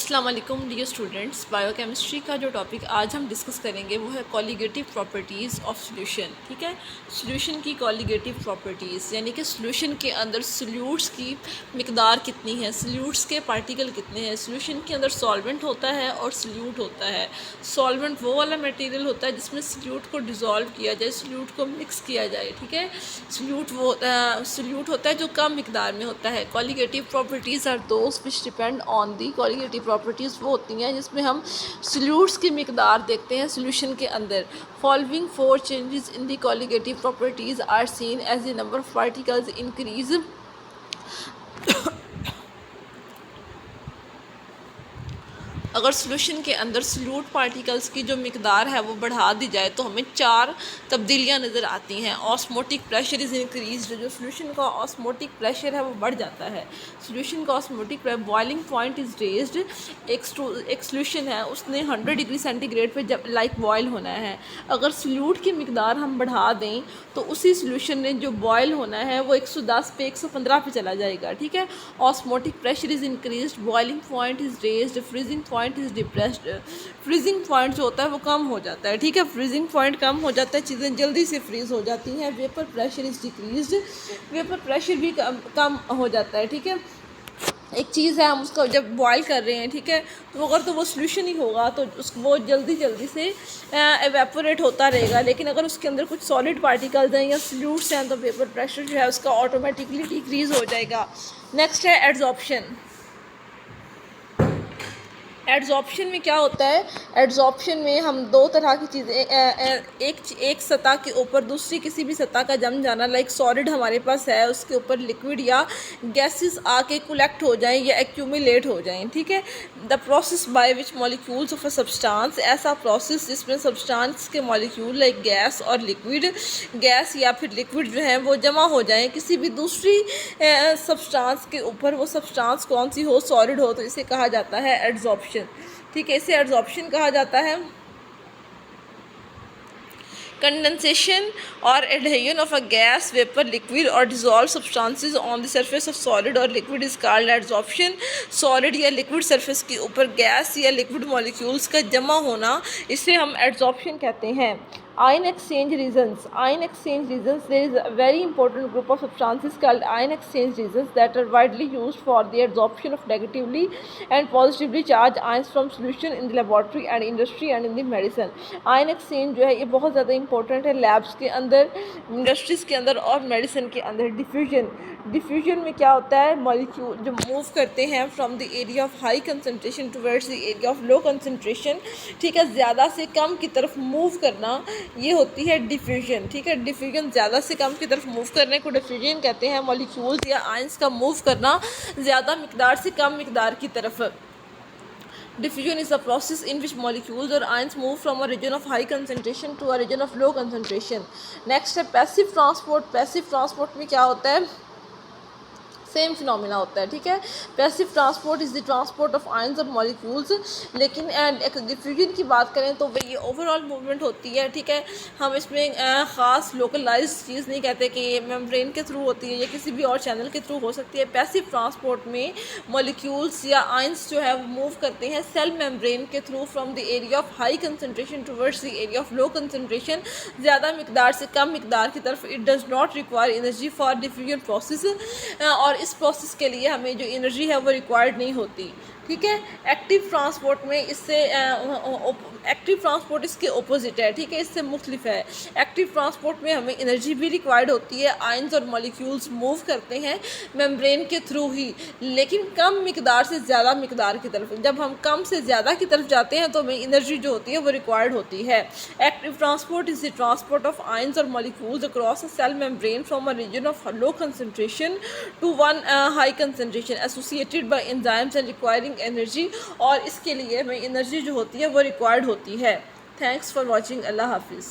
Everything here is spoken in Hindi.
अस्सलाम वालेकुम डियर स्टूडेंट्स। बायोकेमिस्ट्री का जो टॉपिक आज हम डिस्कस करेंगे वो है कॉलिगेटिव प्रॉपर्टीज़ ऑफ सॉल्यूशन। ठीक है, सॉल्यूशन की कॉलिगेटिव प्रॉपर्टीज़ यानी कि सॉल्यूशन के अंदर सॉल्यूट्स की मिकदार कितनी है, सॉल्यूट्स के पार्टिकल कितने हैं। सॉल्यूशन के अंदर सॉल्वेंट होता है और सॉल्यूट होता है। सॉल्वेंट वो वाला मटेरियल होता है जिसमें सॉल्यूट को डिज़ोल्व किया जाए, सॉल्यूट को मिक्स किया जाए। ठीक है, सॉल्यूट होता है जो कम मिकदार में होता है। Colligative properties are those which depend on the colligative properties वो होती हैं जिसमें हम सॉल्यूट्स की मिकदार देखते हैं सॉल्यूशन के अंदर। Following 4 changes in the colligative properties are seen as the number of particles increase. अगर सॉल्यूशन के अंदर सॉल्यूट पार्टिकल्स की जो मिकदार है वो बढ़ा दी जाए तो हमें 4 तब्दीलियाँ नज़र आती हैं। ऑस्मोटिक प्रेशर इज़ इंक्रीज, जो सॉल्यूशन का ऑस्मोटिक प्रेशर है वो बढ़ जाता है। सॉल्यूशन का osmotic boiling point is raised. एक सॉल्यूशन है उसने 100 डिग्री सेंटीग्रेड पे जब बॉयल होना है, अगर सॉल्यूट की मिकदार हम बढ़ा दें तो उसी सॉल्यूशन ने जो बॉयल होना है वो 110 पे 115 पे चला जाएगा। ठीक है, osmotic pressure is increase, boiling point is raised, freezing point is depressed. Freezing point जो होता है वो कम हो जाता है। ठीक है, फ्रीजिंग पॉइंट कम हो जाता है, चीज़ें जल्दी से फ्रीज हो जाती हैं। Vapour pressure is decreased, vapour pressure भी कम हो जाता है। ठीक है, एक चीज़ है हम उसको जब बॉयल कर रहे हैं, ठीक है, तो अगर तो वो सॉल्यूशन ही होगा तो वो जल्दी से एवेपोरेट होता रहेगा, लेकिन अगर उसके अंदर कुछ सॉलिड पार्टिकल्स हैं या सॉल्यूट्स हैं तो वेपर प्रेशर जो है उसका ऑटोमेटिकली डिक्रीज़ हो जाएगा। नेक्स्ट है एड्जॉर्प्शन। एड्जॉर्प्शन में क्या होता है, एड्जॉर्प्शन में हम 2 तरह की चीज़ें, एक सतह के ऊपर दूसरी किसी भी सतह का जम जाना, लाइक सॉलिड हमारे पास है उसके ऊपर लिक्विड या गैसेस आके कलेक्ट हो जाएं या एक्यूमुलेट हो जाएं। ठीक है, the process by which molecules of a substance, ऐसा प्रोसेस जिसमें सब्सटेंस के मॉलिक्यूल लाइक गैस और लिक्विड, गैस या फिर लिक्विड जो है वो जमा हो जाएं किसी भी दूसरी सब्सटेंस के ऊपर। वो सब्सटेंस कौन सी हो, सॉलिड हो, तो इसे कहा जाता है एड्जॉर्प्शन। ठीक है, इसे एड्जॉर्प्शन कहा जाता है। कंडेंसेशन और adhesion of a gas, vapour, liquid और dissolve substances on the surface of solid और liquid is called adsorption. Solid या लिक्विड सरफेस के ऊपर गैस या लिक्विड मॉलिक्यूल्स का जमा होना, इसे हम एड्जॉर्प्शन कहते हैं। Ion exchange regions. Ion exchange regions, there is a very important group of substances called ion exchange regions that are widely used for the adsorption of negatively and positively charged ions from solution in the laboratory and industry and in the medicine. Ion exchange जो है ये बहुत ज़्यादा important है लैब्स के अंदर, इंडस्ट्रीज़ के अंदर और मेडिसिन के अंदर। डिफ्यूजन में क्या होता है, मॉलिक्यूल जो मूव करते हैं from the area of high concentration towards the area of low concentration. ठीक है, ज़्यादा से कम की तरफ मूव करना, ये होती है डिफ्यूजन। ठीक है, डिफ्यूजन ज़्यादा से कम की तरफ मूव करने को डिफ्यूजन कहते हैं। मॉलिक्यूल्स या आयंस का मूव करना ज़्यादा मिकदार से कम मिकदार की तरफ। Diffusion is a process in which molecules or ions move from a region of high concentration to a region of low concentration. Next है पैसिव ट्रांसपोर्ट। पैसिव ट्रांसपोर्ट में क्या होता है, सेम फिनोमिना होता है। ठीक है, passive transport is the transport of ions और मॉलिक्यूल्स। लेकिन डिफ्यूजन की बात करें तो वह ये ओवरऑल मूवमेंट होती है। ठीक है, हम इसमें ख़ास लोकलाइज चीज़ नहीं कहते कि ये मेम्ब्रेन के थ्रू होती है या किसी भी और चैनल के थ्रू हो सकती है। पैसिव ट्रांसपोर्ट में मॉलिक्यूल्स या आयंस जो है वो मूव करते हैं सेल मेम्ब्रेन के through from the area of high concentration towards the area of low concentration, ज़्यादा मिकदार से कम मिकदार की तरफ। It does not require energy for diffusion process, और इस प्रोसेस के लिए हमें जो एनर्जी है वो रिक्वायर्ड नहीं होती। ठीक है, एक्टिव ट्रांसपोर्ट में इससे एक्टिव ट्रांसपोर्ट इसके ओपोजिट है। ठीक है, इससे मुख्तलिफ है। एक्टिव ट्रांसपोर्ट में हमें एनर्जी भी रिक्वायर्ड होती है, आयंस और मॉलिक्यूल्स मूव करते हैं मेम्ब्रेन के थ्रू ही, लेकिन कम मिकदार से ज़्यादा मिकदार की तरफ। जब हम कम से ज़्यादा की तरफ जाते हैं तो हमें एनर्जी जो होती है वो रिक्वायर्ड होती है। Active transport is the transport of ions और molecules across a cell membrane from a region of low concentration to one high concentration associated by enzymes and requiring energy, और इसके लिए हमें एनर्जी जो होती है वो रिक्वायर्ड होती है। Thanks for watching. अल्लाह हाफिज़।